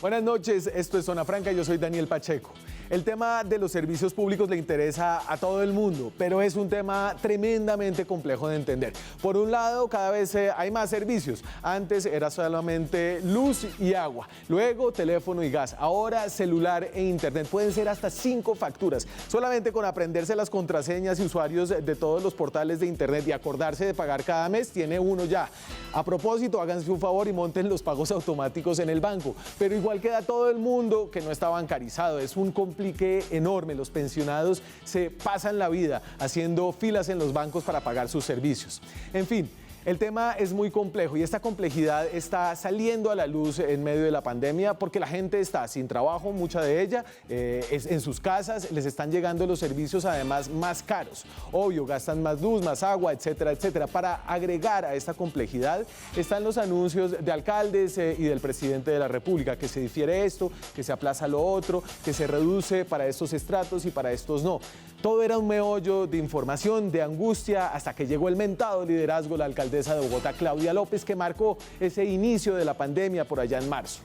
Buenas noches, esto es Zona Franca, yo soy Daniel Pacheco. El tema de los servicios públicos le interesa a todo el mundo, pero es un tema tremendamente complejo de entender. Por un lado, cada vez hay más servicios. Antes era solamente luz y agua, luego teléfono y gas, ahora celular e internet. Pueden ser hasta 5 facturas. Solamente con aprenderse las contraseñas y usuarios de todos los portales de internet y acordarse de pagar cada mes, tiene uno ya. A propósito, háganse un favor y monten los pagos automáticos en el banco. Pero igual queda todo el mundo que no está bancarizado. Es un complique enorme. Los pensionados se pasan la vida haciendo filas en los bancos para pagar sus servicios. En fin. El tema es muy complejo y esta complejidad está saliendo a la luz en medio de la pandemia porque la gente está sin trabajo, mucha de ella, es en sus casas, les están llegando los servicios además más caros. Obvio, gastan más luz, más agua, etcétera, etcétera. Para agregar a esta complejidad están los anuncios de alcaldes y del presidente de la República, que se difiere esto, que se aplaza lo otro, que se reduce para estos estratos y para estos no. Todo era un meollo de información, de angustia, hasta que llegó el mentado liderazgo de la alcaldesa de Bogotá, Claudia López, que marcó ese inicio de la pandemia por allá en marzo.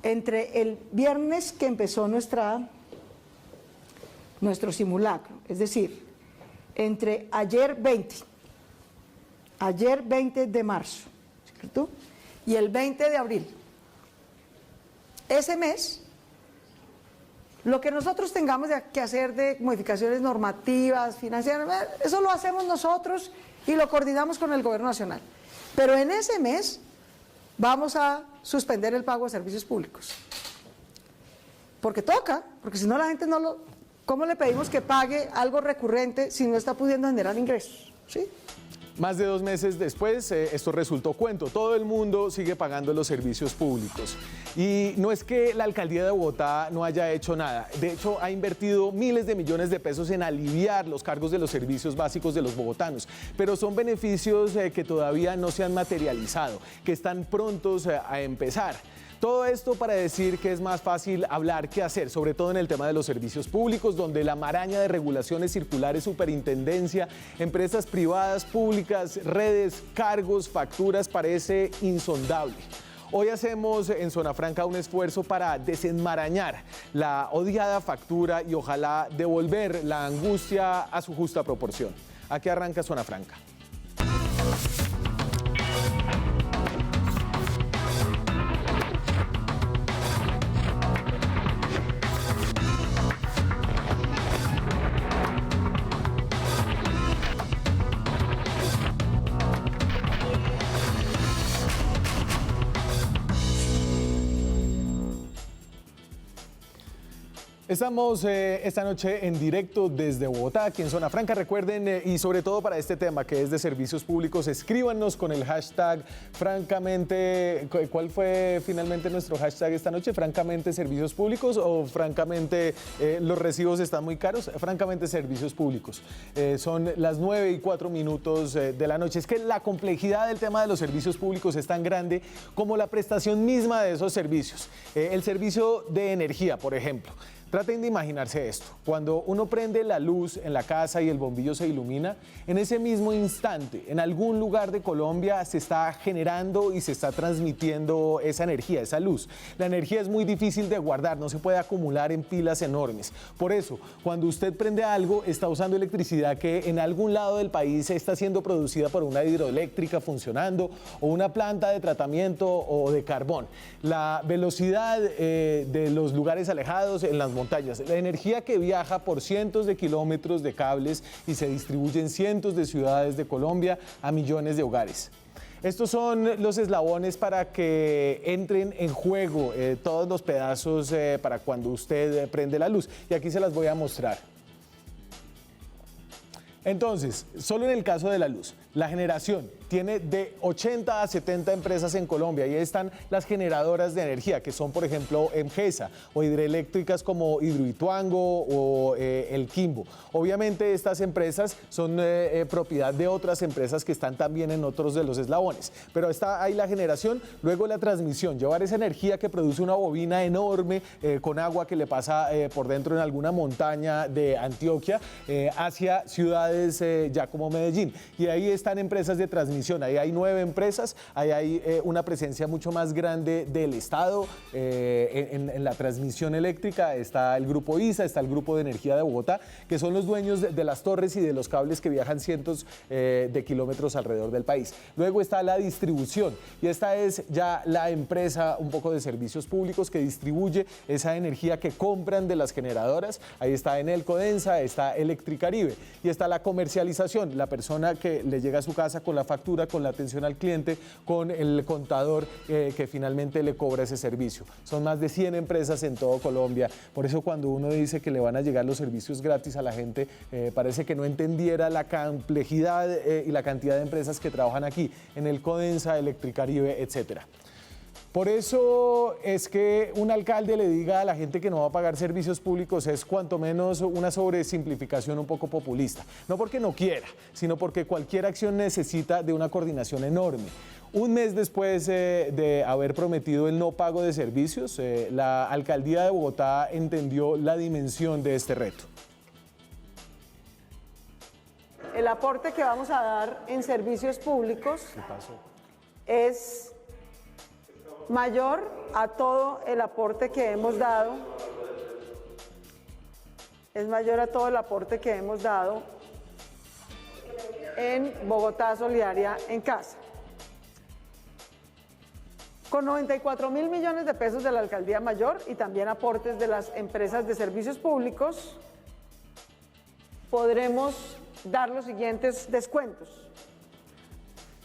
Entre el viernes que empezó nuestro simulacro, es decir, entre ayer 20 de marzo, ¿cierto?, y el 20 de abril, ese mes, lo que nosotros tengamos que hacer de modificaciones normativas, financieras, eso lo hacemos nosotros y lo coordinamos con el gobierno nacional. Pero en ese mes vamos a suspender el pago de servicios públicos. Porque toca, porque si no la gente no lo... ¿Cómo le pedimos que pague algo recurrente si no está pudiendo generar ingresos? ¿Sí? Más de 2 meses después, esto resultó cuento. Todo el mundo sigue pagando los servicios públicos. Y no es que la alcaldía de Bogotá no haya hecho nada. De hecho, ha invertido miles de millones de pesos en aliviar los cargos de los servicios básicos de los bogotanos. Pero son beneficios que todavía no se han materializado, que están prontos a empezar. Todo esto para decir que es más fácil hablar que hacer, sobre todo en el tema de los servicios públicos, donde la maraña de regulaciones circulares, superintendencia, empresas privadas, públicas, redes, cargos, facturas, parece insondable. Hoy hacemos en Zona Franca un esfuerzo para desenmarañar la odiada factura y ojalá devolver la angustia a su justa proporción. Aquí arranca Zona Franca. Estamos esta noche en directo desde Bogotá, aquí en Zona Franca. Recuerden, y sobre todo para este tema que es de servicios públicos, escríbanos con el hashtag francamente. ¿Cuál fue finalmente nuestro hashtag esta noche? ¿Francamente servicios públicos o francamente los recibos están muy caros? Francamente servicios públicos. Son las 9:04 de la noche. Es que la complejidad del tema de los servicios públicos es tan grande como la prestación misma de esos servicios. El servicio de energía, por ejemplo. Traten de imaginarse esto. Cuando uno prende la luz en la casa y el bombillo se ilumina, en ese mismo instante, en algún lugar de Colombia se está generando y se está transmitiendo esa energía, esa luz. La energía es muy difícil de guardar, no se puede acumular en pilas enormes. Por eso, cuando usted prende algo, está usando electricidad que en algún lado del país está siendo producida por una hidroeléctrica funcionando o una planta de tratamiento o de carbón. La velocidad de los lugares alejados en las montañas, la energía que viaja por cientos de kilómetros de cables y se distribuye en cientos de ciudades de Colombia a millones de hogares. Estos son los eslabones para que entren en juego todos los pedazos para cuando usted prende la luz. Y aquí se las voy a mostrar. Entonces, solo en el caso de la luz, la generación tiene de 80 a 70 empresas en Colombia y ahí están las generadoras de energía, que son, por ejemplo, Emgesa o hidroeléctricas como Hidroituango o El Quimbo. Obviamente, estas empresas son propiedad de otras empresas que están también en otros de los eslabones, pero está ahí la generación, luego la transmisión, llevar esa energía que produce una bobina enorme con agua que le pasa por dentro en alguna montaña de Antioquia hacia ciudades ya como Medellín. Y ahí están empresas de transmisión, ahí hay 9 empresas, ahí hay una presencia mucho más grande del Estado en la transmisión eléctrica. Está el Grupo ISA, está el Grupo de Energía de Bogotá, que son los dueños de las torres y de los cables que viajan cientos de kilómetros alrededor del país. Luego está la distribución, y esta es ya la empresa un poco de servicios públicos que distribuye esa energía que compran de las generadoras. Ahí está Enel Codensa, está Electricaribe, y está la comercialización, la persona que le llega a su casa con la factura, con la atención al cliente, con el contador que finalmente le cobra ese servicio. Son más de 100 empresas en todo Colombia. Por eso cuando uno dice que le van a llegar los servicios gratis a la gente, parece que no entendiera la complejidad y la cantidad de empresas que trabajan aquí, en el Codensa, Electricaribe, etcétera. Por eso es que un alcalde le diga a la gente que no va a pagar servicios públicos es cuanto menos una sobresimplificación un poco populista. No porque no quiera, sino porque cualquier acción necesita de una coordinación enorme. Un mes después de haber prometido el no pago de servicios, la alcaldía de Bogotá entendió la dimensión de este reto. El aporte que vamos a dar en servicios públicos es mayor a todo el aporte que hemos dado, en Bogotá Solidaria en Casa. Con 94.000 millones de pesos de la Alcaldía Mayor y también aportes de las empresas de servicios públicos, podremos dar los siguientes descuentos.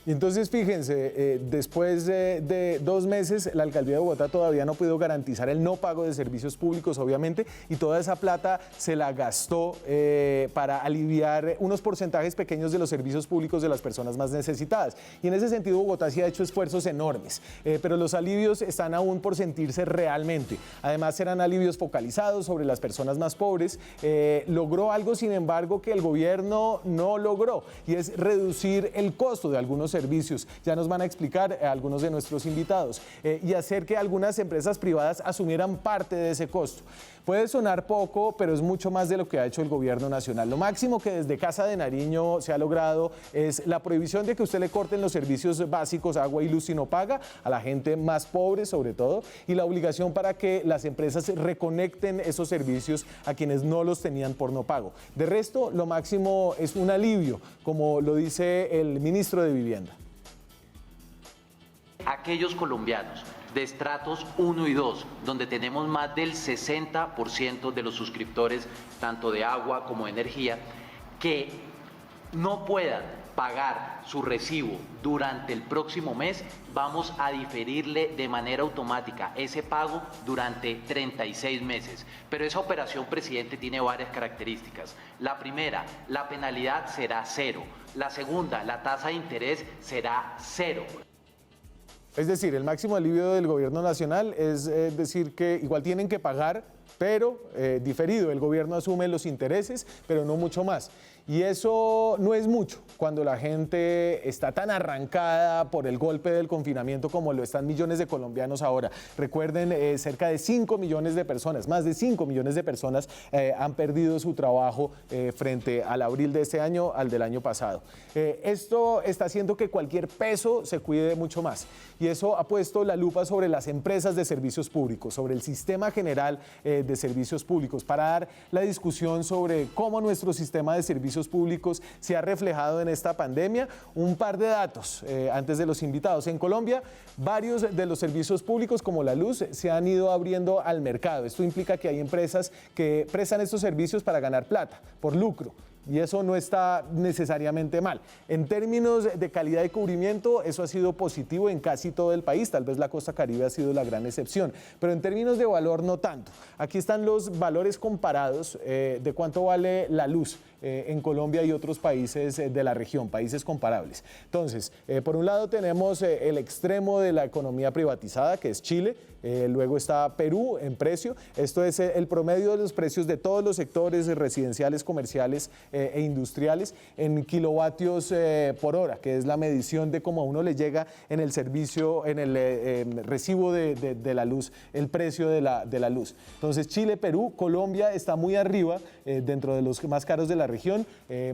Y entonces fíjense, después de 2 meses la alcaldía de Bogotá todavía no pudo garantizar el no pago de servicios públicos, obviamente, y toda esa plata se la gastó para aliviar unos porcentajes pequeños de los servicios públicos de las personas más necesitadas. Y en ese sentido Bogotá sí ha hecho esfuerzos enormes, pero los alivios están aún por sentirse realmente. Además serán alivios focalizados sobre las personas más pobres. Logró algo, sin embargo, que el gobierno no logró, y es reducir el costo de algunos servicios. Ya nos van a explicar algunos de nuestros invitados, y hacer que algunas empresas privadas asumieran parte de ese costo. Puede sonar poco, pero es mucho más de lo que ha hecho el gobierno nacional. Lo máximo que desde Casa de Nariño se ha logrado es la prohibición de que usted le corten los servicios básicos, agua y luz, si no paga, a la gente más pobre sobre todo, y la obligación para que las empresas reconecten esos servicios a quienes no los tenían por no pago. De resto, lo máximo es un alivio, como lo dice el ministro de Vivienda. Aquellos colombianos de estratos 1 y 2, donde tenemos más del 60% de los suscriptores, tanto de agua como de energía, que no puedan pagar su recibo durante el próximo mes, vamos a diferirle de manera automática ese pago durante 36 meses. Pero esa operación, presidente, tiene varias características. La primera, la penalidad será 0. La segunda, la tasa de interés será 0. Es decir, el máximo alivio del gobierno nacional es decir que igual tienen que pagar, pero diferido. El gobierno asume los intereses, pero no mucho más. Y eso no es mucho cuando la gente está tan arrancada por el golpe del confinamiento como lo están millones de colombianos ahora. Recuerden, cerca de 5 millones de personas, más de 5 millones de personas han perdido su trabajo frente al abril de este año al del año pasado. Esto está haciendo que cualquier peso se cuide mucho más. Y eso ha puesto la lupa sobre las empresas de servicios públicos, sobre el sistema general de servicios públicos, para dar la discusión sobre cómo nuestro sistema de servicios públicos se ha reflejado en esta pandemia. Un par de datos antes de los invitados. En Colombia, varios de los servicios públicos, como la luz, se han ido abriendo al mercado. Esto implica que hay empresas que prestan estos servicios para ganar plata, por lucro. Y eso no está necesariamente mal. En términos de calidad de cubrimiento, eso ha sido positivo en casi todo el país. Tal vez la costa Caribe ha sido la gran excepción. Pero en términos de valor, no tanto. Aquí están los valores comparados de cuánto vale la luz en Colombia y otros países de la región, países comparables. Entonces, por un lado tenemos el extremo de la economía privatizada, que es Chile. Luego está Perú en precio. Esto es el promedio de los precios de todos los sectores residenciales, comerciales e industriales en kilovatios por hora, que es la medición de cómo a uno le llega en el servicio, en el recibo de la luz, el precio de la luz. Entonces Chile, Perú, Colombia está muy arriba, dentro de los más caros de la la región.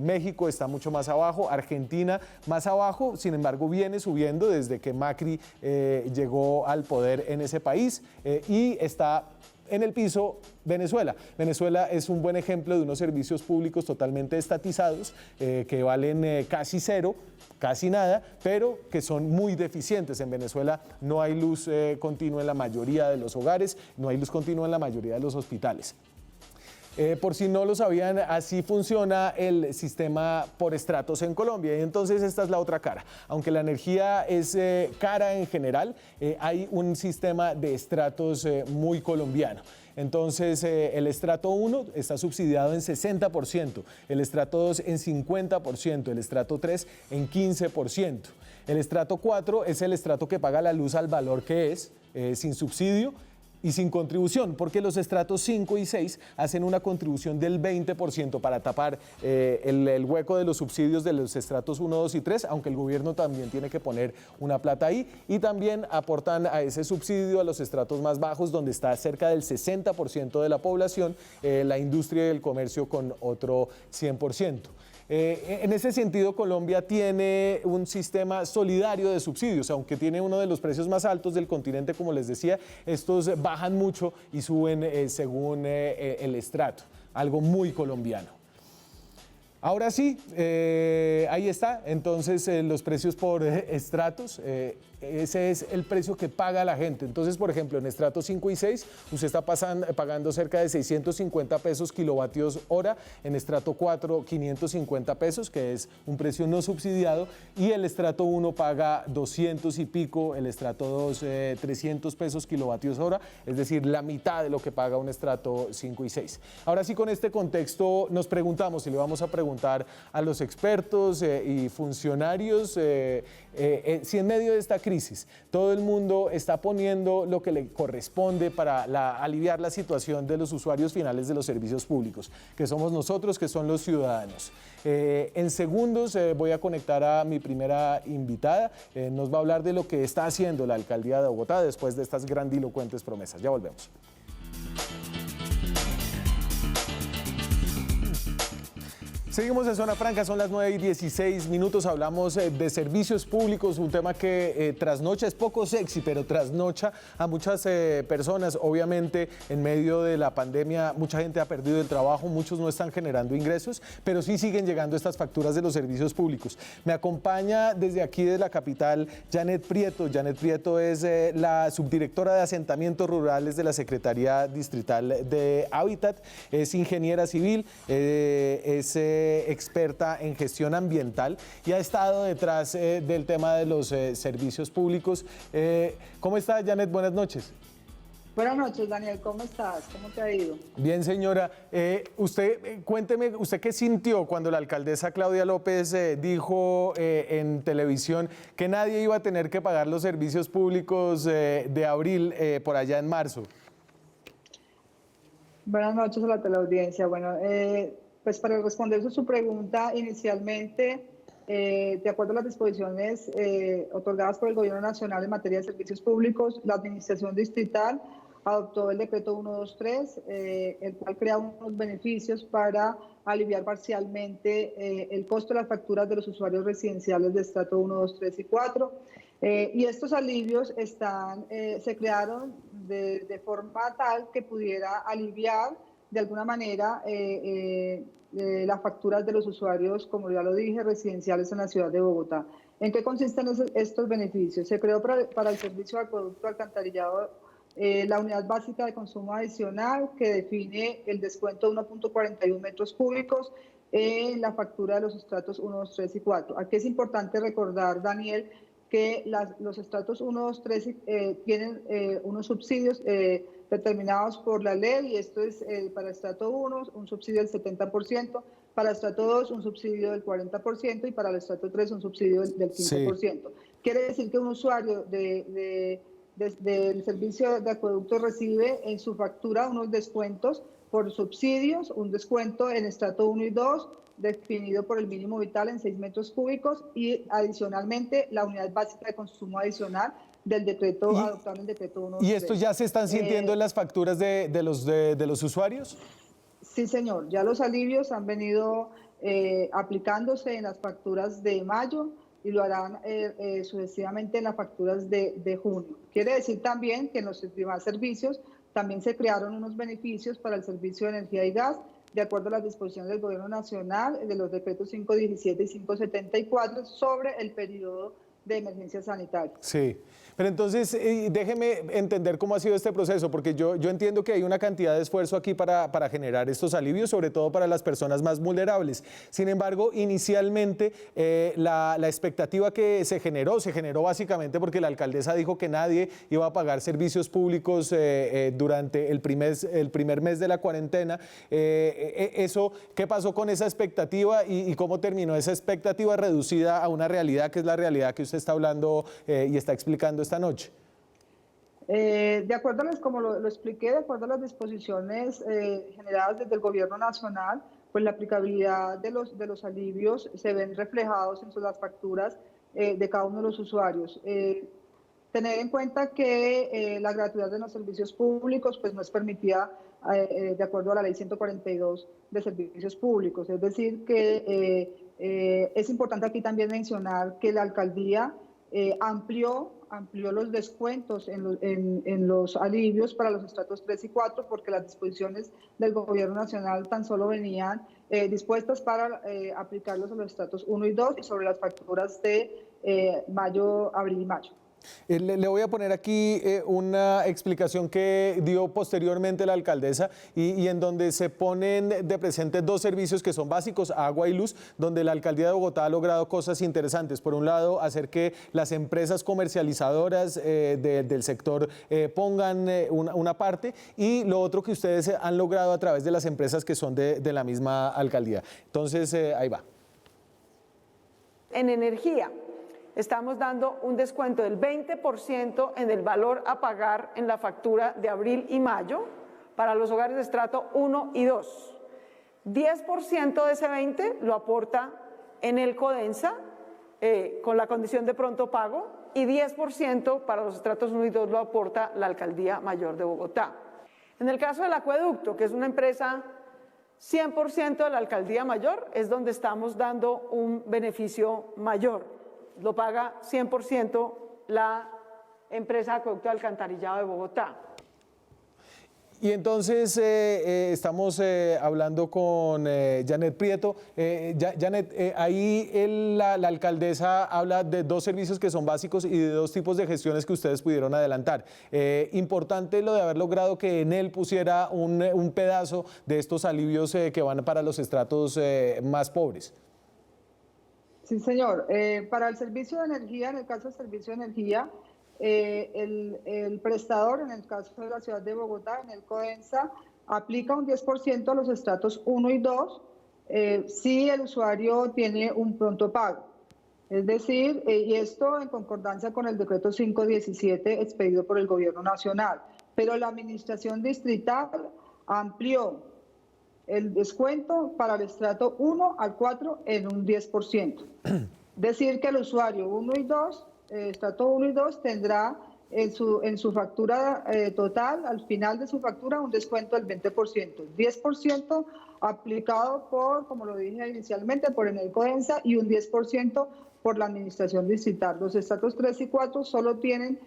México está mucho más abajo, Argentina más abajo, sin embargo viene subiendo desde que Macri llegó al poder en ese país y está en el piso Venezuela. Venezuela es un buen ejemplo de unos servicios públicos totalmente estatizados que valen casi cero, casi nada, pero que son muy deficientes. En Venezuela no hay luz continua en la mayoría de los hogares, no hay luz continua en la mayoría de los hospitales. Por si no lo sabían, así funciona el sistema por estratos en Colombia. Y entonces esta es la otra cara. Aunque la energía es cara en general, hay un sistema de estratos muy colombiano. Entonces, el estrato 1 está subsidiado en 60%, el estrato 2 en 50%, el estrato 3 en 15%. El estrato 4 es el estrato que paga la luz al valor que es, sin subsidio y sin contribución, porque los estratos 5 y 6 hacen una contribución del 20% para tapar el hueco de los subsidios de los estratos 1, 2 y 3, aunque el gobierno también tiene que poner una plata ahí, y también aportan a ese subsidio a los estratos más bajos, donde está cerca del 60% de la población, la industria y el comercio con otro 100%. En ese sentido, Colombia tiene un sistema solidario de subsidios, aunque tiene uno de los precios más altos del continente, como les decía, estos bajan mucho y suben según el estrato, algo muy colombiano. Ahora sí, ahí está, entonces los precios por estratos, ese es el precio que paga la gente. Entonces, por ejemplo, en estratos 5 y 6, usted está pagando cerca de 650 pesos kilovatios hora, en estrato 4, 550 pesos, que es un precio no subsidiado, y el estrato 1 paga 200 y pico, el estrato 2, 300 pesos kilovatios hora, es decir, la mitad de lo que paga un estrato 5 y 6. Ahora sí, con este contexto nos preguntamos, y le vamos a preguntar a los expertos y funcionarios, si en medio de esta crisis todo el mundo está poniendo lo que le corresponde para aliviar la situación de los usuarios finales de los servicios públicos, que somos nosotros, que son los ciudadanos. En segundos voy a conectar a mi primera invitada, nos va a hablar de lo que está haciendo la alcaldía de Bogotá después de estas grandilocuentes promesas. Ya volvemos. Seguimos en Zona Franca, son las 9:16, hablamos de servicios públicos, un tema que trasnocha, es poco sexy, pero trasnocha a muchas personas. Obviamente, en medio de la pandemia, mucha gente ha perdido el trabajo, muchos no están generando ingresos, pero sí siguen llegando estas facturas de los servicios públicos. Me acompaña desde aquí, de la capital, Janet Prieto. Janet Prieto es la subdirectora de asentamientos rurales de la Secretaría Distrital de Hábitat, es ingeniera civil, es experta en gestión ambiental y ha estado detrás del tema de los servicios públicos. ¿Cómo está, Janet? Buenas noches. Buenas noches, Daniel. ¿Cómo estás? ¿Cómo te ha ido? Bien, señora. Cuénteme, ¿usted qué sintió cuando la alcaldesa Claudia López dijo en televisión que nadie iba a tener que pagar los servicios públicos de abril por allá en marzo? Buenas noches a la teleaudiencia. Bueno, pues para responder su pregunta, inicialmente, de acuerdo a las disposiciones otorgadas por el Gobierno Nacional en materia de servicios públicos, la Administración Distrital adoptó el decreto 123, el cual crea unos beneficios para aliviar parcialmente el costo de las facturas de los usuarios residenciales de estrato 1, 2, 3 y 4. Y estos alivios se crearon de forma tal que pudiera aliviar de alguna manera las facturas de los usuarios, como ya lo dije, residenciales en la ciudad de Bogotá. ¿En qué consisten estos beneficios? Se creó para el servicio de acueducto alcantarillado la unidad básica de consumo adicional, que define el descuento de 1.41 metros cúbicos en la factura de los estratos 1, 2, 3 y 4. Aquí es importante recordar, Daniel, que los estratos 1, 2, 3 tienen unos subsidios determinados por la ley, y esto es para estrato 1 un subsidio del 70%, para estrato 2 un subsidio del 40% y para el estrato 3 un subsidio del 15%. Sí. Quiere decir que un usuario del servicio de acueducto recibe en su factura unos descuentos por subsidios, un descuento en estrato 1 y 2, definido por el mínimo vital en 6 metros cúbicos, y adicionalmente la unidad básica de consumo adicional del decreto, adoptado en el decreto 1. ¿Y esto ya se están sintiendo en las facturas de los usuarios? Sí, señor. Ya los alivios han venido aplicándose en las facturas de mayo y lo harán sucesivamente en las facturas de junio. Quiere decir también que en los demás servicios también se crearon unos beneficios para el servicio de energía y gas, de acuerdo a las disposiciones del Gobierno Nacional, de los decretos 517 y 574, sobre el periodo de emergencia sanitaria. Sí, pero entonces déjeme entender cómo ha sido este proceso, porque yo entiendo que hay una cantidad de esfuerzo aquí para generar estos alivios, sobre todo para las personas más vulnerables. Sin embargo, inicialmente la expectativa que se generó básicamente porque la alcaldesa dijo que nadie iba a pagar servicios públicos durante el primer mes de la cuarentena. ¿Qué pasó con esa expectativa y cómo terminó esa expectativa reducida a una realidad que es la realidad que usted está hablando y está explicando esta noche? De acuerdo a como lo expliqué, de acuerdo a las disposiciones generadas desde el Gobierno Nacional, pues la aplicabilidad de los alivios se ven reflejados en las facturas de cada uno de los usuarios. Tener en cuenta que la gratuidad de los servicios públicos pues no es permitida de acuerdo a la ley 142 de servicios públicos. Es decir, que es importante aquí también mencionar que la alcaldía amplió los descuentos en los alivios para los estratos 3 y 4, porque las disposiciones del Gobierno Nacional tan solo venían dispuestas para aplicarlos a los estratos 1 y 2 y sobre las facturas de mayo, abril y mayo. Le voy a poner aquí una explicación que dio posteriormente la alcaldesa y en donde se ponen de presente dos servicios que son básicos, agua y luz, donde la alcaldía de Bogotá ha logrado cosas interesantes. Por un lado, hacer que las empresas comercializadoras del sector pongan una parte, y lo otro que ustedes han logrado a través de las empresas que son de la misma alcaldía. Entonces, ahí va. En energía estamos dando un descuento del 20% en el valor a pagar en la factura de abril y mayo para los hogares de estrato 1 y 2. 10% de ese 20% lo aporta Enel Codensa con la condición de pronto pago, y 10% para los estratos 1 y 2 lo aporta la Alcaldía Mayor de Bogotá. En el caso del acueducto, que es una empresa 100% de la Alcaldía Mayor, es donde estamos dando un beneficio mayor. Lo paga 100% la empresa Acueducto de Alcantarillado de Bogotá. Y entonces estamos hablando con Janet Prieto. Janet, ahí la alcaldesa habla de dos servicios que son básicos y de dos tipos de gestiones que ustedes pudieron adelantar. Importante lo de haber logrado que Enel pusiera un pedazo de estos alivios que van para los estratos más pobres. Sí, señor. Para el servicio de energía, en el caso del servicio de energía, el prestador, en el caso de la ciudad de Bogotá, en el Codensa, aplica un 10% a los estratos 1 y 2 si el usuario tiene un pronto pago. Es decir, y esto en concordancia con el decreto 517 expedido por el Gobierno Nacional. Pero la administración distrital amplió el descuento para el estrato 1 al 4 en un 10%. Decir que el usuario 1 y 2, estrato 1 y 2, tendrá en su factura total, al final de su factura, un descuento del 20%. 10% aplicado por, como lo dije inicialmente, por Enel Codensa, y un 10% por la administración distrital. Los estratos 3 y 4 solo tienen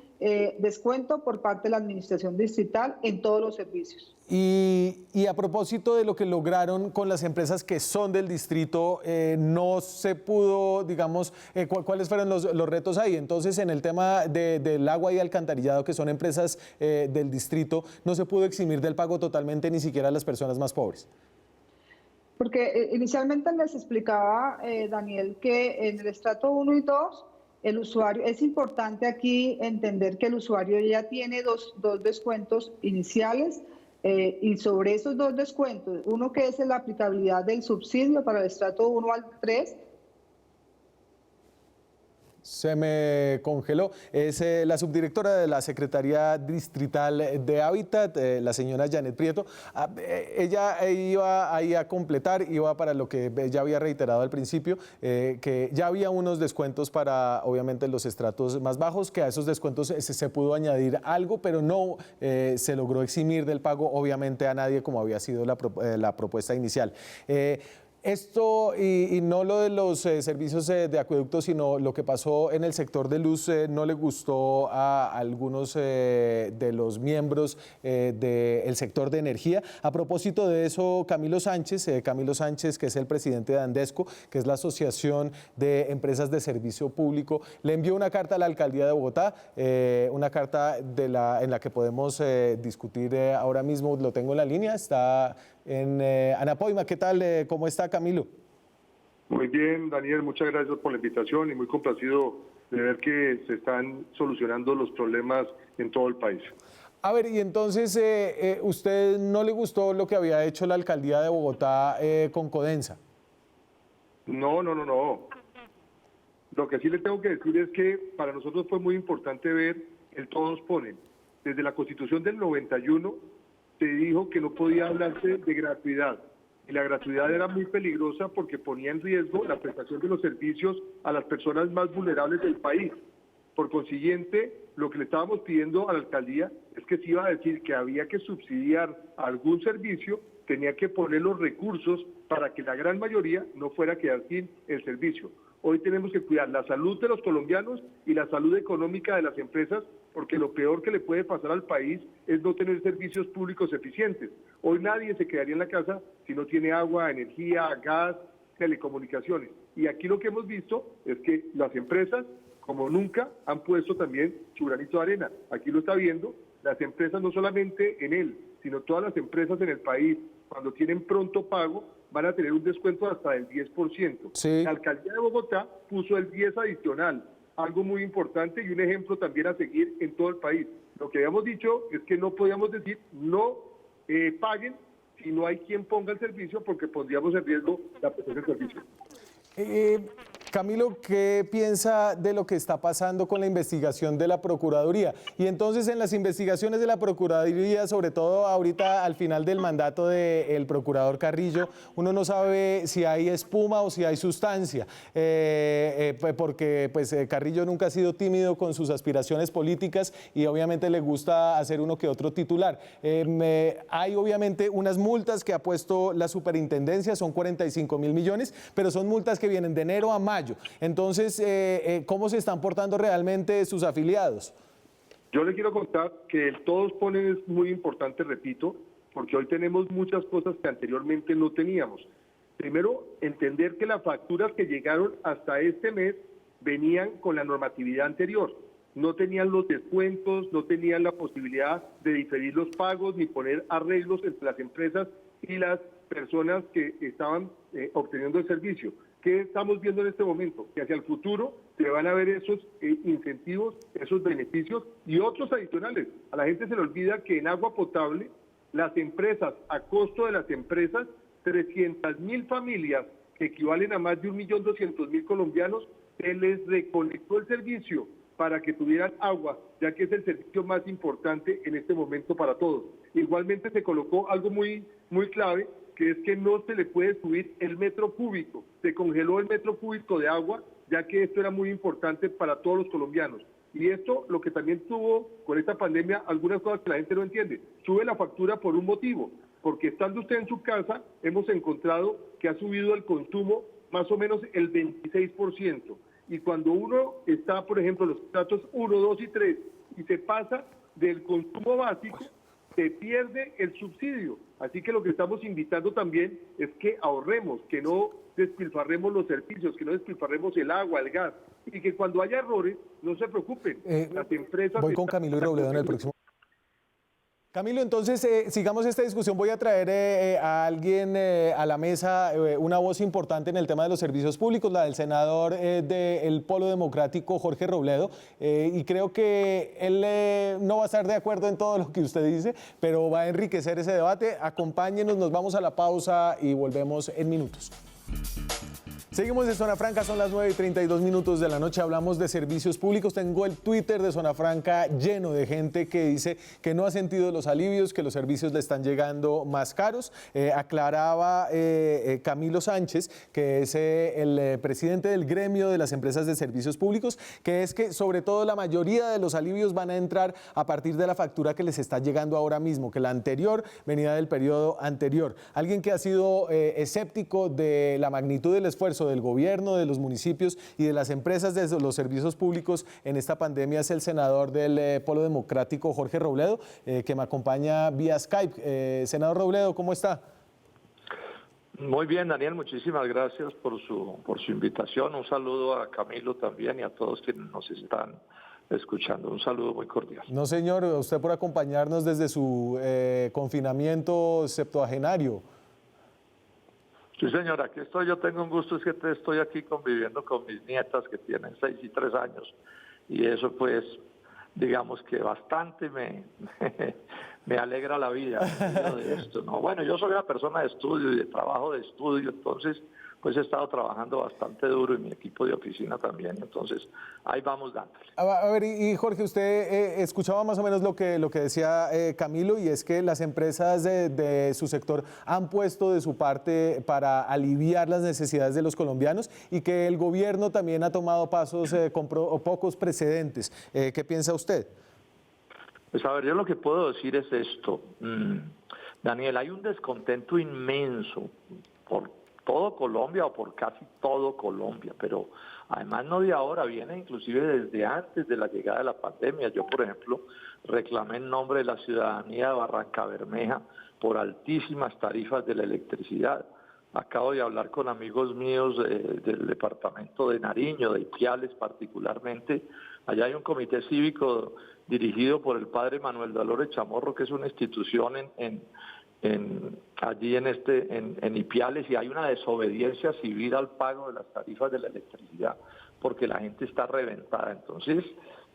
descuento por parte de la administración distrital en todos los servicios. Y a propósito de lo que lograron con las empresas que son del distrito, no se pudo, digamos, ¿cuáles fueron los retos ahí? Entonces, en el tema del agua y alcantarillado, que son empresas del distrito, no se pudo eximir del pago totalmente ni siquiera a las personas más pobres. Porque inicialmente les explicaba, Daniel, que en el estrato 1 y 2, el usuario, es importante aquí entender que el usuario ya tiene dos descuentos iniciales, y sobre esos dos descuentos, uno que es la aplicabilidad del subsidio para el estrato 1 al 3. Se me congeló. Es la subdirectora de la Secretaría Distrital de Hábitat, la señora Janet Prieto. Ella iba ahí a completar, iba para lo que ya había reiterado al principio, que ya había unos descuentos para, obviamente, los estratos más bajos, que a esos descuentos se pudo añadir algo, pero no se logró eximir del pago, obviamente, a nadie, como había sido la propuesta inicial. Esto, y no lo de los servicios de acueducto, sino lo que pasó en el sector de luz, no le gustó a algunos de los miembros del sector de energía. A propósito de eso, Camilo Sánchez, que es el presidente de Andesco, que es la Asociación de Empresas de Servicio Público, le envió una carta a la Alcaldía de Bogotá, una carta en la que podemos discutir ahora mismo. Lo tengo en la línea, está en Anapoima. ¿Qué tal? ¿Cómo está, Camilo? Muy bien, Daniel, muchas gracias por la invitación y muy complacido de ver que se están solucionando los problemas en todo el país. A ver, y entonces, ¿usted no le gustó lo que había hecho la Alcaldía de Bogotá con Codensa? No. Lo que sí le tengo que decir es que para nosotros fue muy importante ver el todos ponen. Desde la Constitución del 91 se dijo que no podía hablarse de gratuidad. Y la gratuidad era muy peligrosa porque ponía en riesgo la prestación de los servicios a las personas más vulnerables del país. Por consiguiente, lo que le estábamos pidiendo a la alcaldía es que si iba a decir que había que subsidiar algún servicio, tenía que poner los recursos para que la gran mayoría no fuera a quedar sin el servicio. Hoy tenemos que cuidar la salud de los colombianos y la salud económica de las empresas, porque lo peor que le puede pasar al país es no tener servicios públicos eficientes. Hoy nadie se quedaría en la casa si no tiene agua, energía, gas, telecomunicaciones. Y aquí lo que hemos visto es que las empresas, como nunca, han puesto también su granito de arena. Aquí lo está viendo, las empresas no solamente en él, sino todas las empresas en el país, cuando tienen pronto pago, van a tener un descuento hasta del 10%. Sí. La Alcaldía de Bogotá puso el 10 adicional, algo muy importante y un ejemplo también a seguir en todo el país. Lo que habíamos dicho es que no podíamos decir no paguen si no hay quien ponga el servicio, porque pondríamos en riesgo la prestación del servicio. Camilo, ¿qué piensa de lo que está pasando con la investigación de la Procuraduría? Y entonces en las investigaciones de la Procuraduría, sobre todo ahorita al final del mandato del procurador Carrillo, uno no sabe si hay espuma o si hay sustancia, porque pues, Carrillo nunca ha sido tímido con sus aspiraciones políticas y obviamente le gusta hacer uno que otro titular. Hay obviamente unas multas que ha puesto la superintendencia, son 45.000 millones, pero son multas que vienen de enero a mayo. Entonces, ¿cómo se están portando realmente sus afiliados? Yo le quiero contar que el todos ponen es muy importante, repito, porque hoy tenemos muchas cosas que anteriormente no teníamos. Primero, entender que las facturas que llegaron hasta este mes venían con la normatividad anterior. No tenían los descuentos, no tenían la posibilidad de diferir los pagos ni poner arreglos entre las empresas y las personas que estaban obteniendo el servicio. ¿Qué estamos viendo en este momento? Que hacia el futuro se van a ver esos incentivos, esos beneficios y otros adicionales. A la gente se le olvida que en agua potable, las empresas, a costo de las empresas, 300.000 familias, que equivalen a más de 1.200.000 colombianos, se les reconectó el servicio para que tuvieran agua, ya que es el servicio más importante en este momento para todos. Igualmente se colocó algo muy clave, que es que no se le puede subir el metro cúbico. Se congeló el metro cúbico de agua, ya que esto era muy importante para todos los colombianos. Y esto, lo que también tuvo con esta pandemia, algunas cosas que la gente no entiende. Sube la factura por un motivo, porque estando usted en su casa, hemos encontrado que ha subido el consumo más o menos el 26%. Y cuando uno está, por ejemplo, en los estratos 1, 2 y 3, y se pasa del consumo básico, se pierde el subsidio. Así que lo que estamos invitando también es que ahorremos, que no despilfarremos los servicios, que no despilfarremos el agua, el gas, y que cuando haya errores, no se preocupen. Las empresas... Voy con Camilo y Robledo en el próximo. Camilo, entonces sigamos esta discusión. Voy a traer a alguien a la mesa, una voz importante en el tema de los servicios públicos, la del senador del Polo Democrático, Jorge Robledo, y creo que él no va a estar de acuerdo en todo lo que usted dice, pero va a enriquecer ese debate. Acompáñenos, nos vamos a la pausa y volvemos en minutos. Seguimos en Zona Franca, son las 9:32 de la noche, hablamos de servicios públicos. Tengo el Twitter de Zona Franca lleno de gente que dice que no ha sentido los alivios, que los servicios le están llegando más caros. Aclaraba Camilo Sánchez, que es el presidente del gremio de las empresas de servicios públicos, que es que sobre todo la mayoría de los alivios van a entrar a partir de la factura que les está llegando ahora mismo, que la anterior venía del periodo anterior. Alguien que ha sido escéptico de la magnitud del esfuerzo del gobierno, de los municipios y de las empresas de los servicios públicos en esta pandemia es el senador del Polo Democrático, Jorge Robledo, que me acompaña vía Skype. Senador Robledo, ¿cómo está? Muy bien, Daniel, muchísimas gracias por su invitación. Un saludo a Camilo también y a todos quienes nos están escuchando. Un saludo muy cordial. No, señor, a usted por acompañarnos desde su confinamiento septuagenario. Sí, señora, aquí estoy. Yo tengo un gusto, es que estoy aquí conviviendo con mis nietas que tienen 6 y 3 años. Y eso, pues, digamos que bastante me alegra la vida de esto, ¿no? Bueno, yo soy una persona de estudio y de trabajo de estudio, entonces, pues he estado trabajando bastante duro y mi equipo de oficina también, entonces ahí vamos dándole. A ver, y Jorge, usted escuchaba más o menos lo que decía Camilo, y es que las empresas de su sector han puesto de su parte para aliviar las necesidades de los colombianos y que el gobierno también ha tomado pasos con pocos precedentes. ¿Qué piensa usted? Pues a ver, yo lo que puedo decir es esto. Daniel, hay un descontento inmenso por todo Colombia o por casi todo Colombia, pero además no de ahora, viene inclusive desde antes de la llegada de la pandemia. Yo, por ejemplo, reclamé en nombre de la ciudadanía de Barrancabermeja por altísimas tarifas de la electricidad. Acabo de hablar con amigos míos del departamento de Nariño, de Ipiales particularmente. Allá hay un comité cívico dirigido por el padre Manuel Dolores Chamorro, que es una institución allí en Ipiales, y hay una desobediencia civil al pago de las tarifas de la electricidad porque la gente está reventada. Entonces,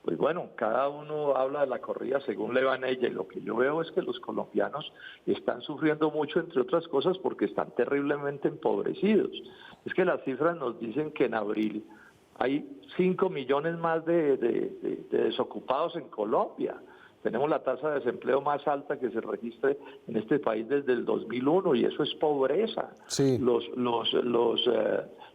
pues bueno, cada uno habla de la corrida según le va en ella, y lo que yo veo es que los colombianos están sufriendo mucho, entre otras cosas, porque están terriblemente empobrecidos. Es que las cifras nos dicen que en abril hay 5 millones más de desocupados en Colombia. Tenemos la tasa de desempleo más alta que se registre en este país desde el 2001, y eso es pobreza. Sí.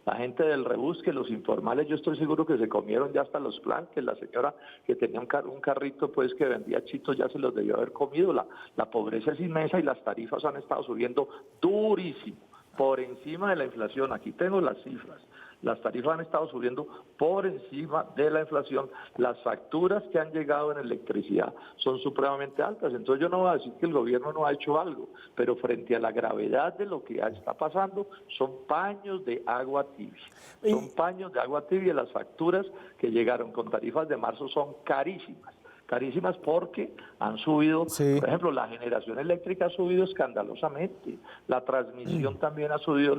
La gente del rebusque, los informales, yo estoy seguro que se comieron ya hasta los flanques. La señora que tenía un carrito pues que vendía chitos ya se los debió haber comido. La pobreza es inmensa y las tarifas han estado subiendo durísimo, por encima de la inflación. Aquí tengo las cifras. Las tarifas han estado subiendo por encima de la inflación. Las facturas que han llegado en electricidad son supremamente altas. Entonces yo no voy a decir que el gobierno no ha hecho algo, pero frente a la gravedad de lo que está pasando, son paños de agua tibia. Son paños de agua tibia. Las facturas que llegaron con tarifas de marzo son carísimas. Carísimas porque han subido, sí. Por ejemplo, la generación eléctrica ha subido escandalosamente, la transmisión también ha subido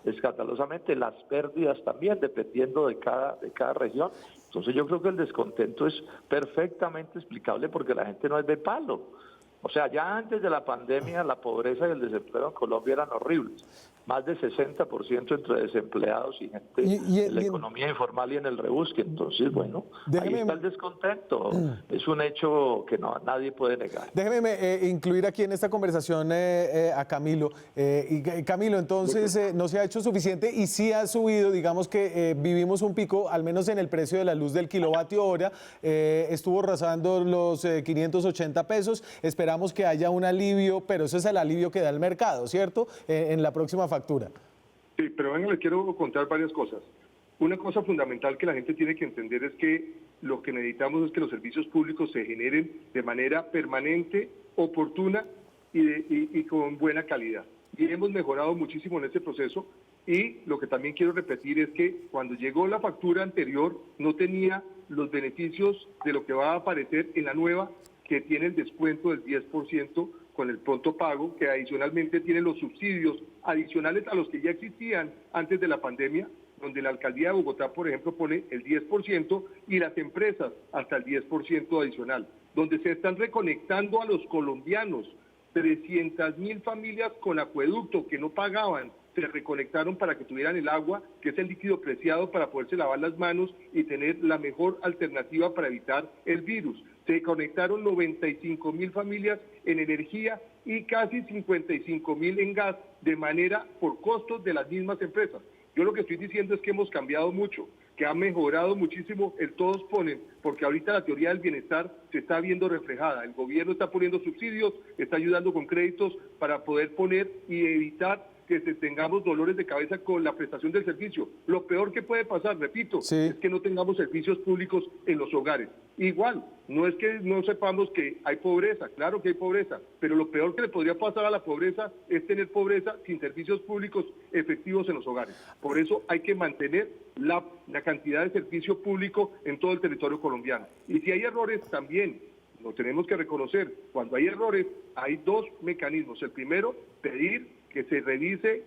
escandalosamente, las pérdidas también, dependiendo de cada región. Entonces yo creo que el descontento es perfectamente explicable porque la gente no es de palo. O sea, ya antes de la pandemia la pobreza y el desempleo en Colombia eran horribles. Más de 60% entre desempleados y gente en la economía informal y en el rebusque. Entonces, bueno, ahí está el descontento. Es un hecho que nadie puede negar. Déjeme incluir aquí en esta conversación a Camilo. Camilo, entonces no se ha hecho suficiente y sí ha subido, digamos que vivimos un pico, al menos en el precio de la luz del kilovatio hora, estuvo rozando los 580 pesos. Esperamos que haya un alivio, pero ese es el alivio que da el mercado, ¿cierto? En la próxima factura. Sí, pero venga, le quiero contar varias cosas. Una cosa fundamental que la gente tiene que entender es que lo que necesitamos es que los servicios públicos se generen de manera permanente, oportuna y con buena calidad. Y hemos mejorado muchísimo en este proceso, y lo que también quiero repetir es que cuando llegó la factura anterior no tenía los beneficios de lo que va a aparecer en la nueva, que tiene el descuento del 10% con el pronto pago, que adicionalmente tiene los subsidios adicionales a los que ya existían antes de la pandemia, donde la alcaldía de Bogotá, por ejemplo, pone el 10% y las empresas hasta el 10% adicional, donde se están reconectando a los colombianos 300.000 familias con acueducto que no pagaban se reconectaron para que tuvieran el agua, que es el líquido preciado para poderse lavar las manos y tener la mejor alternativa para evitar el virus. Se conectaron 95.000 familias en energía y casi 55.000 en gas, de manera por costos de las mismas empresas. Yo lo que estoy diciendo es que hemos cambiado mucho, que ha mejorado muchísimo el todos ponen, porque ahorita la teoría del bienestar se está viendo reflejada. El gobierno está poniendo subsidios, está ayudando con créditos para poder poner y evitar que tengamos dolores de cabeza con la prestación del servicio. Lo peor que puede pasar, repito, es que no tengamos servicios públicos en los hogares. Igual, no es que no sepamos que hay pobreza, claro que hay pobreza, pero lo peor que le podría pasar a la pobreza es tener pobreza sin servicios públicos efectivos en los hogares. Por eso hay que mantener la cantidad de servicio público en todo el territorio colombiano. Y si hay errores, también lo tenemos que reconocer. Cuando hay errores, hay dos mecanismos. El primero, pedir que se revise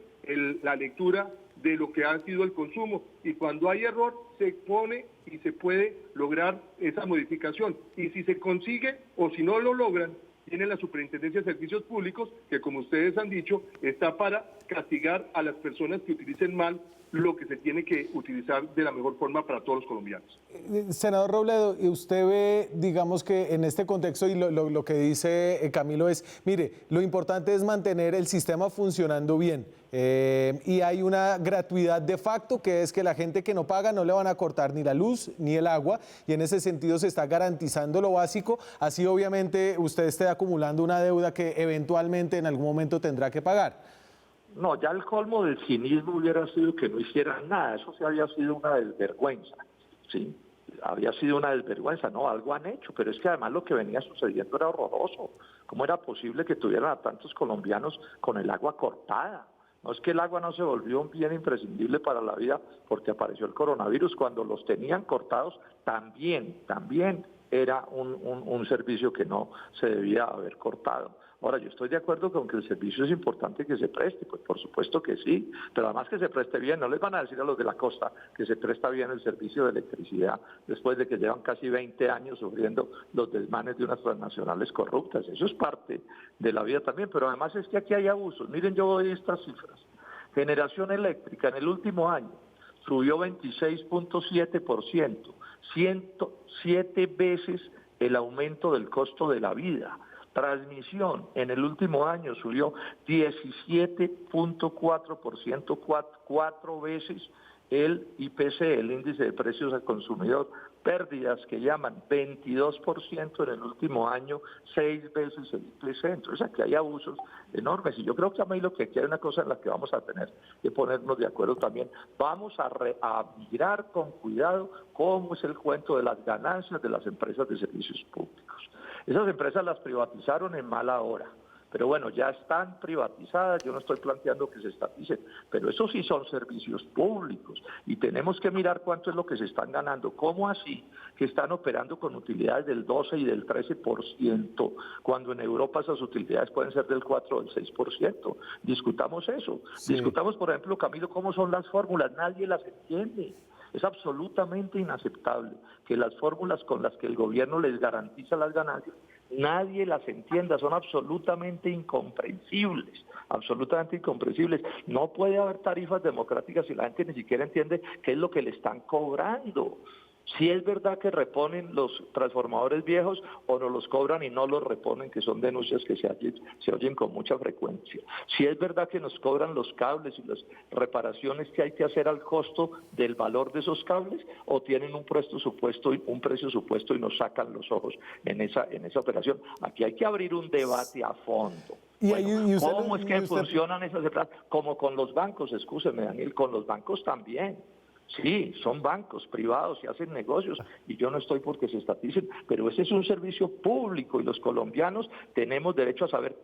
la lectura de lo que ha sido el consumo, y cuando hay error se pone y se puede lograr esa modificación, y si se consigue o si no lo logran, tiene la Superintendencia de Servicios Públicos, que como ustedes han dicho, está para castigar a las personas que utilicen mal lo que se tiene que utilizar de la mejor forma para todos los colombianos. Senador Robledo, usted ve, digamos que en este contexto, y lo que dice Camilo es, mire, lo importante es mantener el sistema funcionando bien, y hay una gratuidad de facto, que es que la gente que no paga no le van a cortar ni la luz ni el agua, y en ese sentido se está garantizando lo básico, así obviamente usted esté acumulando una deuda que eventualmente en algún momento tendrá que pagar. No, ya el colmo del cinismo hubiera sido que no hicieran nada, eso sí había sido una desvergüenza, ¿sí? Había sido una desvergüenza, no, algo han hecho, pero es que además lo que venía sucediendo era horroroso. ¿Cómo era posible que tuvieran a tantos colombianos con el agua cortada? No es que el agua no se volvió un bien imprescindible para la vida porque apareció el coronavirus, cuando los tenían cortados también era un servicio que no se debía haber cortado. Ahora, yo estoy de acuerdo con que el servicio es importante que se preste, pues por supuesto que sí, pero además que se preste bien. No les van a decir a los de la costa que se presta bien el servicio de electricidad después de que llevan casi 20 años sufriendo los desmanes de unas transnacionales corruptas. Eso es parte de la vida también, pero además es que aquí hay abusos. Miren, yo doy estas cifras. Generación eléctrica en el último año subió 26.7%, 107 veces el aumento del costo de la vida. Transmisión en el último año subió 17.4%, 4 veces el IPC, el índice de precios al consumidor. Pérdidas que llaman 22% en el último año, 6 veces el IPC. Entonces aquí hay abusos enormes, y yo creo que a mí lo que aquí hay una cosa en la que vamos a tener que ponernos de acuerdo también. Vamos a mirar con cuidado cómo es el cuento de las ganancias de las empresas de servicios públicos. Esas empresas las privatizaron en mala hora, pero bueno, ya están privatizadas, yo no estoy planteando que se estaticen, pero eso sí son servicios públicos y tenemos que mirar cuánto es lo que se están ganando. ¿Cómo así que están operando con utilidades del 12 y del 13%, cuando en Europa esas utilidades pueden ser del 4 o del 6%? Discutamos eso. Sí. Discutamos, por ejemplo, Camilo, cómo son las fórmulas, nadie las entiende. Es absolutamente inaceptable que las fórmulas con las que el gobierno les garantiza las ganancias, nadie las entienda, son absolutamente incomprensibles, absolutamente incomprensibles. No puede haber tarifas democráticas si la gente ni siquiera entiende qué es lo que le están cobrando. Si es verdad que reponen los transformadores viejos o no los cobran y no los reponen, que son denuncias que se oyen con mucha frecuencia. Si es verdad que nos cobran los cables y las reparaciones que hay que hacer al costo del valor de esos cables, o tienen un precio supuesto y nos sacan los ojos en esa operación. Aquí hay que abrir un debate a fondo. ¿Cómo es que funcionan esas empresas? Como con los bancos, escúcheme, Daniel, con los bancos también. Sí, son bancos privados y hacen negocios, y yo no estoy porque se estaticen, pero ese es un servicio público y los colombianos tenemos derecho a saber,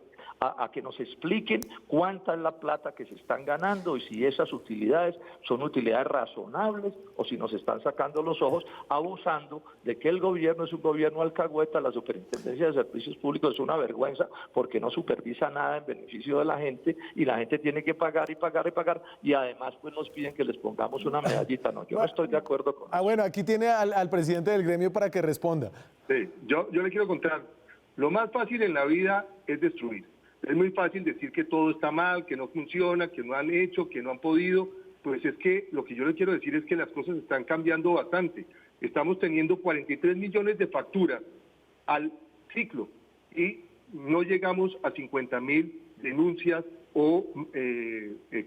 a que nos expliquen cuánta es la plata que se están ganando y si esas utilidades son utilidades razonables o si nos están sacando los ojos abusando de que el gobierno es un gobierno alcahueta. La Superintendencia de Servicios Públicos es una vergüenza porque no supervisa nada en beneficio de la gente y la gente tiene que pagar y pagar y pagar, y además pues nos piden que les pongamos una medallita. No, yo no estoy de acuerdo con eso. Bueno, aquí tiene al presidente del gremio para que responda. Sí, yo le quiero contar, lo más fácil en la vida es destruir. Es muy fácil decir que todo está mal, que no funciona, que no han hecho, que no han podido. Pues es que lo que yo le quiero decir es que las cosas están cambiando bastante. Estamos teniendo 43 millones de facturas al ciclo y no llegamos a 50.000 denuncias o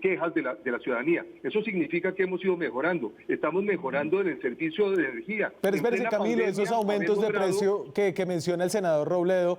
quejas de la ciudadanía. Eso significa que hemos ido mejorando. Estamos mejorando en el servicio de energía. Pero espérese, Camilo, esos aumentos de precio que menciona el senador Robledo,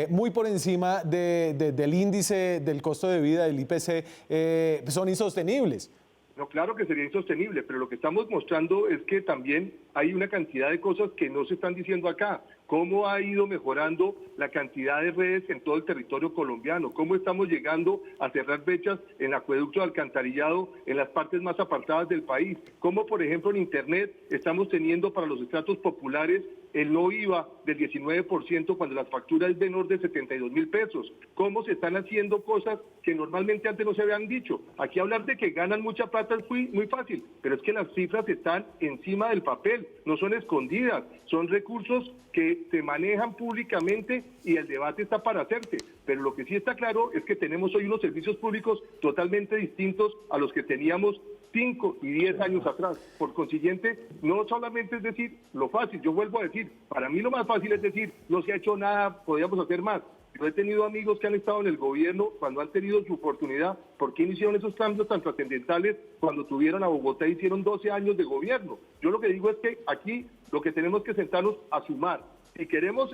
muy por encima del índice del costo de vida del IPC, son insostenibles. No, claro que sería insostenible, pero lo que estamos mostrando es que también hay una cantidad de cosas que no se están diciendo acá. Cómo ha ido mejorando la cantidad de redes en todo el territorio colombiano, cómo estamos llegando a cerrar brechas en acueducto de alcantarillado en las partes más apartadas del país, cómo por ejemplo en Internet estamos teniendo para los estratos populares el no IVA del 19% cuando la factura es menor de 72.000 pesos, cómo se están haciendo cosas que normalmente antes no se habían dicho. Aquí hablar de que ganan mucha plata es muy fácil, pero es que las cifras están encima del papel, no son escondidas, son recursos que se manejan públicamente y el debate está para hacerse. Pero lo que sí está claro es que tenemos hoy unos servicios públicos totalmente distintos a los que teníamos 5 y 10 años atrás. Por consiguiente, no solamente es decir lo fácil, yo vuelvo a decir, para mí lo más fácil es decir, no se ha hecho nada, podríamos hacer más. Yo he tenido amigos que han estado en el gobierno cuando han tenido su oportunidad. ¿Por qué no hicieron esos cambios tan trascendentales cuando tuvieron a Bogotá y hicieron 12 años de gobierno? Yo lo que digo es que aquí lo que tenemos que sentarnos a sumar. Si queremos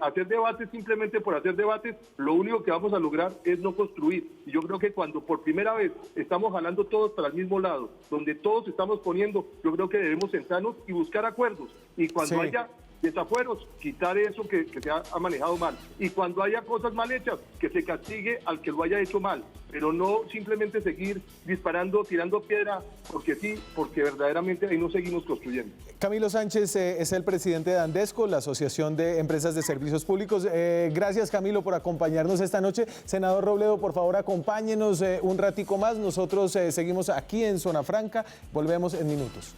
hacer debates simplemente por hacer debates, lo único que vamos a lograr es no construir. Y yo creo que cuando por primera vez estamos jalando todos para el mismo lado, donde todos estamos poniendo, yo creo que debemos sentarnos y buscar acuerdos. Y cuando haya desafueros, quitar eso que se ha manejado mal. Y cuando haya cosas mal hechas, que se castigue al que lo haya hecho mal. Pero no simplemente seguir disparando, tirando piedra, porque sí, porque verdaderamente ahí no seguimos construyendo. Camilo Sánchez es el presidente de Andesco, la Asociación de Empresas de Servicios Públicos. Gracias, Camilo, por acompañarnos esta noche. Senador Robledo, por favor, acompáñenos un ratico más. Nosotros seguimos aquí en Zona Franca. Volvemos en minutos.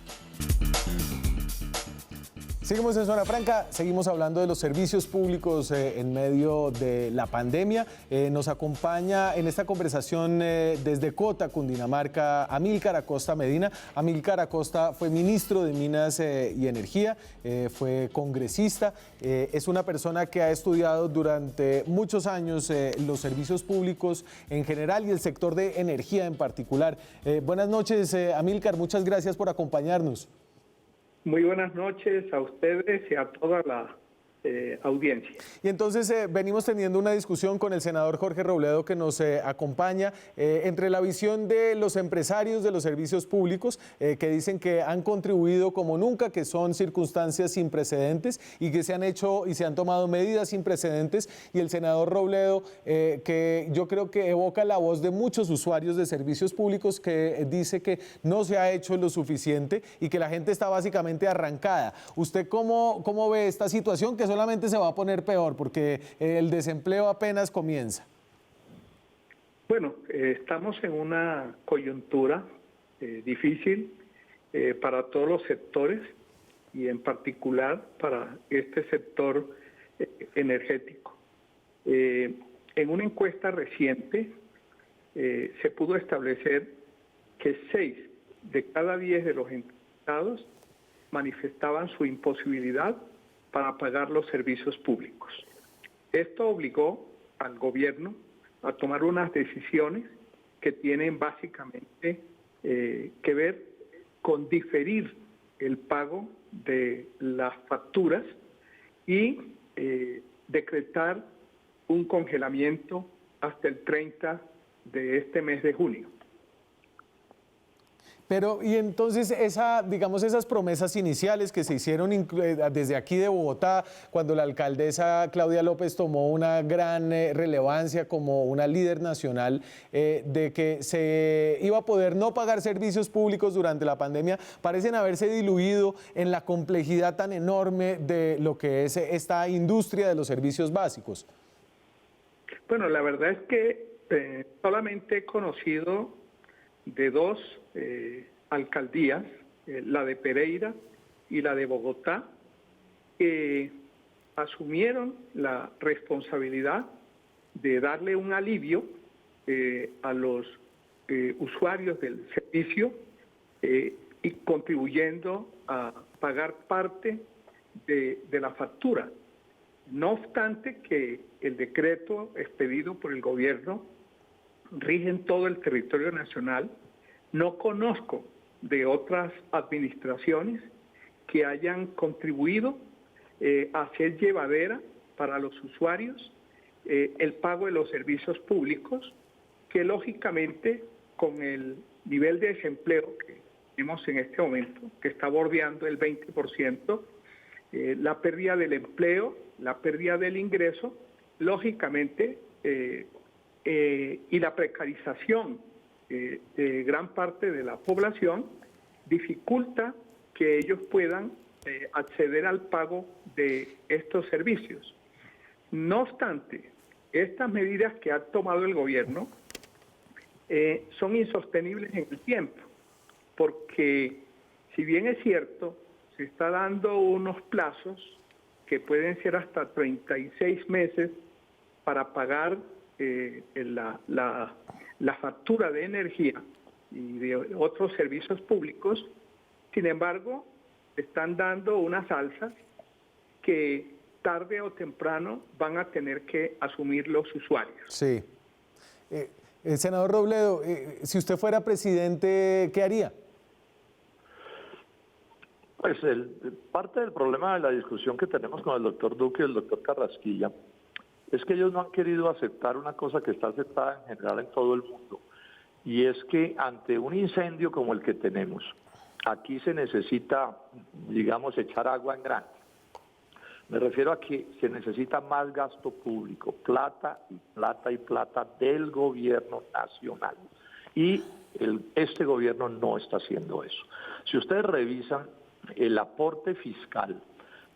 Seguimos en Zona Franca, seguimos hablando de los servicios públicos en medio de la pandemia. Nos acompaña en esta conversación desde Cota, Cundinamarca, Amílcar Acosta Medina. Amílcar Acosta fue ministro de Minas y Energía, fue congresista, es una persona que ha estudiado durante muchos años los servicios públicos en general y el sector de energía en particular. Buenas noches, Amílcar, muchas gracias por acompañarnos. Muy buenas noches a ustedes y a toda la audiencia. Y entonces venimos teniendo una discusión con el senador Jorge Robledo que nos acompaña entre la visión de los empresarios de los servicios públicos que dicen que han contribuido como nunca, que son circunstancias sin precedentes y que se han hecho y se han tomado medidas sin precedentes, y el senador Robledo que yo creo que evoca la voz de muchos usuarios de servicios públicos que dice que no se ha hecho lo suficiente y que la gente está básicamente arrancada. ¿Usted cómo ve esta situación que solamente se va a poner peor porque el desempleo apenas comienza? Bueno, estamos en una coyuntura difícil para todos los sectores y en particular para este sector energético. En una encuesta reciente se pudo establecer que 6 de cada 10 de los encuestados manifestaban su imposibilidad para pagar los servicios públicos. Esto obligó al gobierno a tomar unas decisiones que tienen básicamente que ver con diferir el pago de las facturas y decretar un congelamiento hasta el 30 de este mes de junio. Pero, y entonces, esas promesas iniciales que se hicieron desde aquí de Bogotá, cuando la alcaldesa Claudia López tomó una gran relevancia como una líder nacional, de que se iba a poder no pagar servicios públicos durante la pandemia, parecen haberse diluido en la complejidad tan enorme de lo que es esta industria de los servicios básicos. Bueno, la verdad es que solamente he conocido de 2 alcaldías, la de Pereira y la de Bogotá, que asumieron la responsabilidad de darle un alivio a los usuarios del servicio y contribuyendo a pagar parte de la factura. No obstante que el decreto expedido por el gobierno rige en todo el territorio nacional, no conozco de otras administraciones que hayan contribuido a hacer llevadera para los usuarios el pago de los servicios públicos, que lógicamente con el nivel de desempleo que tenemos en este momento, que está bordeando el 20%, la pérdida del empleo, la pérdida del ingreso, lógicamente, y la precarización de gran parte de la población, dificulta que ellos puedan acceder al pago de estos servicios. No obstante, estas medidas que ha tomado el gobierno son insostenibles en el tiempo, porque si bien es cierto, se está dando unos plazos que pueden ser hasta 36 meses para pagar la factura de energía y de otros servicios públicos. Sin embargo, están dando unas alzas que tarde o temprano van a tener que asumir los usuarios. Sí. Senador Robledo, si usted fuera presidente, ¿qué haría? Pues parte del problema de la discusión que tenemos con el doctor Duque y el doctor Carrasquilla es que ellos no han querido aceptar una cosa que está aceptada en general en todo el mundo, y es que ante un incendio como el que tenemos, aquí se necesita, digamos, echar agua en grande. Me refiero a que se necesita más gasto público, plata y plata y plata del gobierno nacional. Y este gobierno no está haciendo eso. Si ustedes revisan el aporte fiscal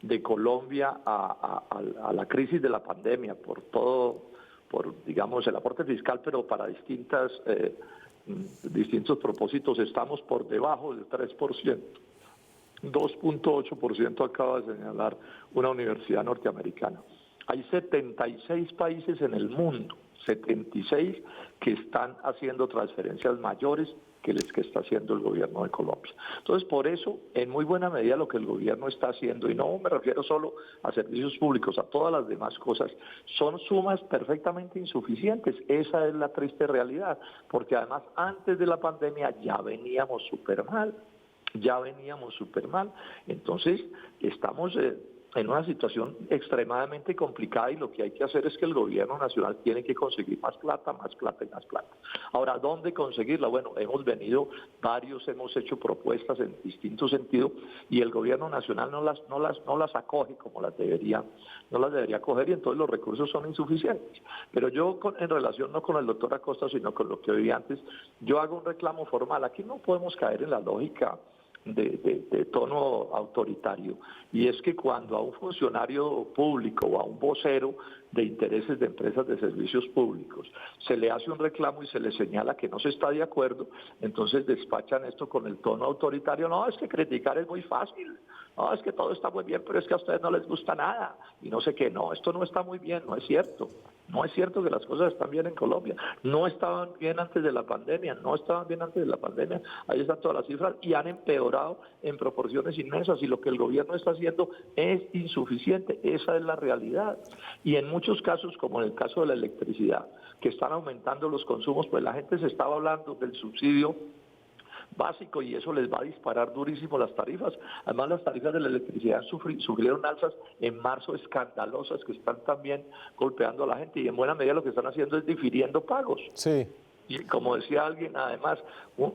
de Colombia a la crisis de la pandemia, digamos, el aporte fiscal, pero para distintos propósitos, estamos por debajo del 3%. 2.8% acaba de señalar una universidad norteamericana. Hay 76 países en el mundo, 76 que están haciendo transferencias mayores que las que está haciendo el gobierno de Colombia. Entonces, por eso, en muy buena medida lo que el gobierno está haciendo, y no me refiero solo a servicios públicos, a todas las demás cosas, son sumas perfectamente insuficientes. Esa es la triste realidad, porque además antes de la pandemia ya veníamos súper mal. Entonces, estamos en una situación extremadamente complicada, y lo que hay que hacer es que el gobierno nacional tiene que conseguir más plata y más plata. Ahora, ¿dónde conseguirla? Bueno, hemos hecho propuestas en distintos sentidos, y el gobierno nacional no las acoge como no las debería acoger, y entonces los recursos son insuficientes. Pero yo, en relación no con el doctor Acosta, sino con lo que oí antes, yo hago un reclamo formal. Aquí no podemos caer en la lógica de tono autoritario, y es que cuando a un funcionario público o a un vocero de intereses de empresas de servicios públicos se le hace un reclamo y se le señala que no se está de acuerdo, entonces despachan esto con el tono autoritario. No, es que criticar es muy fácil, no, es que todo está muy bien, pero es que a ustedes no les gusta nada, y no sé qué. No, esto no está muy bien, no es cierto. No es cierto que las cosas están bien en Colombia. No estaban bien antes de la pandemia, ahí están todas las cifras, y han empeorado en proporciones inmensas, y lo que el gobierno está haciendo es insuficiente. Esa es la realidad. Y en muchos casos, como en el caso de la electricidad, que están aumentando los consumos, pues la gente se estaba hablando del subsidio básico, y eso les va a disparar durísimo las tarifas. Además, las tarifas de la electricidad sufrieron alzas en marzo escandalosas que están también golpeando a la gente, y en buena medida lo que están haciendo es difiriendo pagos. Sí. Y como decía alguien, además,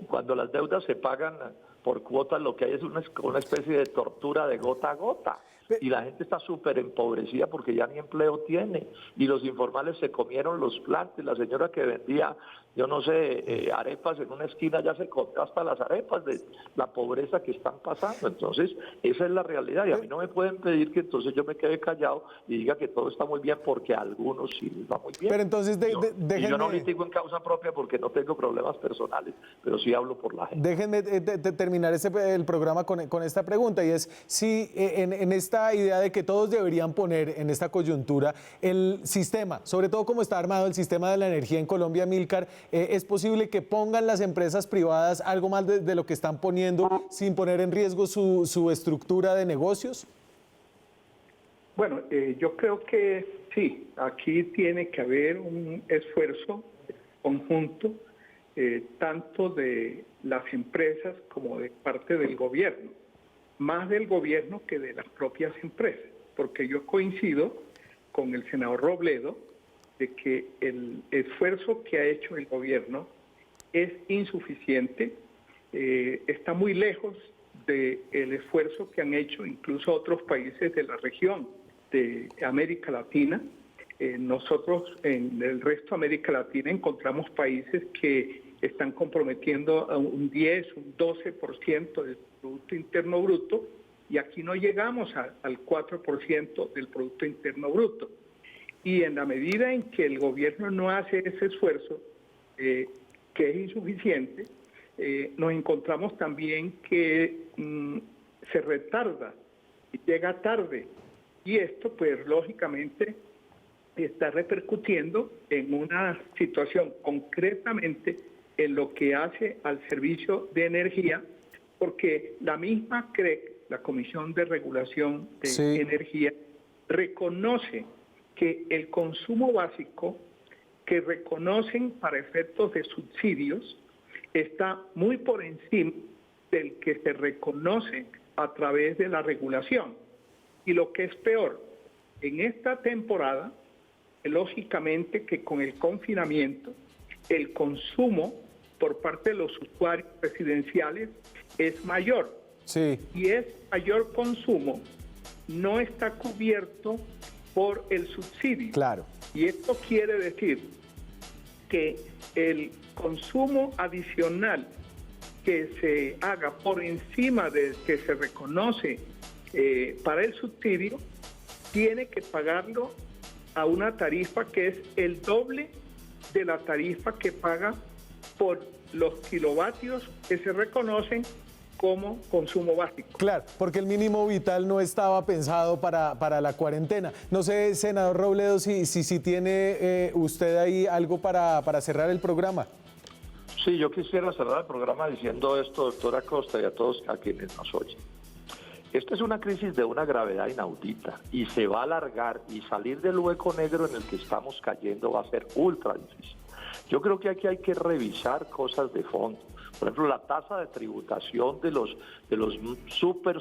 cuando las deudas se pagan por cuotas, lo que hay es una especie de tortura de gota a gota. Y la gente está súper empobrecida porque ya ni empleo tiene. Y los informales se comieron los plantes. La señora que vendía, yo no sé, arepas en una esquina ya se comió hasta las arepas de la pobreza que están pasando. Entonces, esa es la realidad. Y a mí no me pueden pedir que entonces yo me quede callado y diga que todo está muy bien, porque a algunos sí les va muy bien. Pero entonces, y yo no litigo en causa propia porque no tengo problemas personales, pero sí hablo por la gente. Déjenme terminar el programa con esta pregunta, y es si en esta esta idea de que todos deberían poner en esta coyuntura el sistema, sobre todo como está armado el sistema de la energía en Colombia, Amílcar, ¿es posible que pongan las empresas privadas algo más de lo que están poniendo sin poner en riesgo su estructura de negocios? Bueno, yo creo que sí, aquí tiene que haber un esfuerzo conjunto, tanto de las empresas como de parte del gobierno, más del gobierno que de las propias empresas, porque yo coincido con el senador Robledo de que el esfuerzo que ha hecho el gobierno es insuficiente, está muy lejos del esfuerzo que han hecho incluso otros países de la región de América Latina. Nosotros en el resto de América Latina encontramos países que están comprometiendo a un 10, un 12% del Producto Interno Bruto, y aquí no llegamos al 4% del Producto Interno Bruto. Y en la medida en que el gobierno no hace ese esfuerzo, que es insuficiente, nos encontramos también que se retarda, llega tarde, y esto pues lógicamente está repercutiendo en una situación concretamente en lo que hace al servicio de energía, porque la misma CREC, la Comisión de Regulación de Energía, reconoce que el consumo básico que reconocen para efectos de subsidios está muy por encima del que se reconoce a través de la regulación. Y lo que es peor, en esta temporada, lógicamente que con el confinamiento, el consumo por parte de los usuarios residenciales es mayor. Sí. Y ese mayor consumo no está cubierto por el subsidio. Claro. Y esto quiere decir que el consumo adicional que se haga por encima del que se reconoce para el subsidio, tiene que pagarlo a una tarifa que es el doble de la tarifa que paga por los kilovatios que se reconocen como consumo básico. Claro, porque el mínimo vital no estaba pensado para la cuarentena. No sé, senador Robledo, si tiene usted ahí algo para cerrar el programa. Sí, yo quisiera cerrar el programa diciendo esto, doctora Costa, y a todos a quienes nos oyen. Esta es una crisis de una gravedad inaudita y se va a alargar, y salir del hueco negro en el que estamos cayendo va a ser ultra difícil. Yo creo que aquí hay que revisar cosas de fondo. Por ejemplo, la tasa de tributación de los súper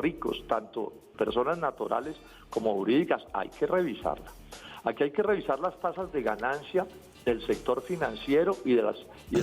ricos, tanto personas naturales como jurídicas, hay que revisarla. Aquí hay que revisar las tasas de ganancia del sector financiero y del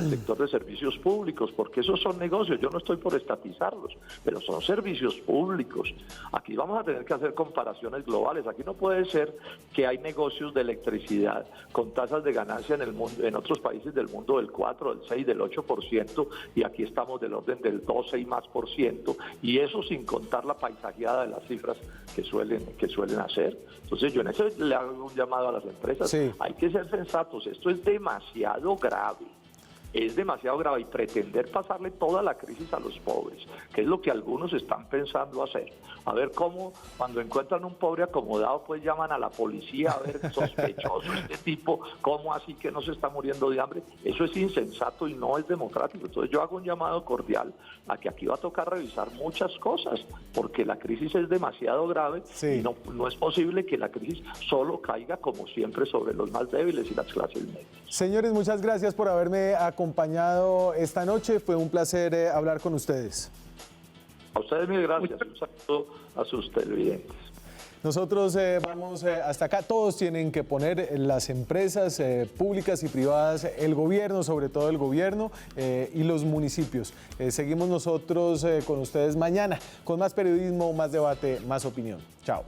sector de servicios públicos, porque esos son negocios. Yo no estoy por estatizarlos, pero son servicios públicos. Aquí vamos a tener que hacer comparaciones globales. Aquí no puede ser que hay negocios de electricidad con tasas de ganancia en el mundo, en otros países del mundo del 4, del 6, del 8%, y aquí estamos del orden del 12 y más por ciento, y eso sin contar la paisajeada de las cifras que suelen hacer. Entonces yo en eso le hago un llamado a las empresas. Sí. Hay que ser sensatos. Esto es demasiado grave. Es demasiado grave, y pretender pasarle toda la crisis a los pobres, que es lo que algunos están pensando hacer. A ver cómo, cuando encuentran un pobre acomodado, pues llaman a la policía, a ver, sospechoso este tipo, ¿cómo así que no se está muriendo de hambre? Eso es insensato y no es democrático. Entonces yo hago un llamado cordial a que aquí va a tocar revisar muchas cosas, porque la crisis es demasiado grave. Sí. Y no es posible que la crisis solo caiga, como siempre, sobre los más débiles y las clases medias. Señores, muchas gracias por haberme acompañado esta noche. Fue un placer hablar con ustedes. A ustedes mil gracias. Un saludo a sus televidentes. Nosotros vamos hasta acá. Todos tienen que poner, las empresas públicas y privadas, el gobierno, sobre todo el gobierno, y los municipios. Seguimos nosotros con ustedes mañana con más periodismo, más debate, más opinión. Chao.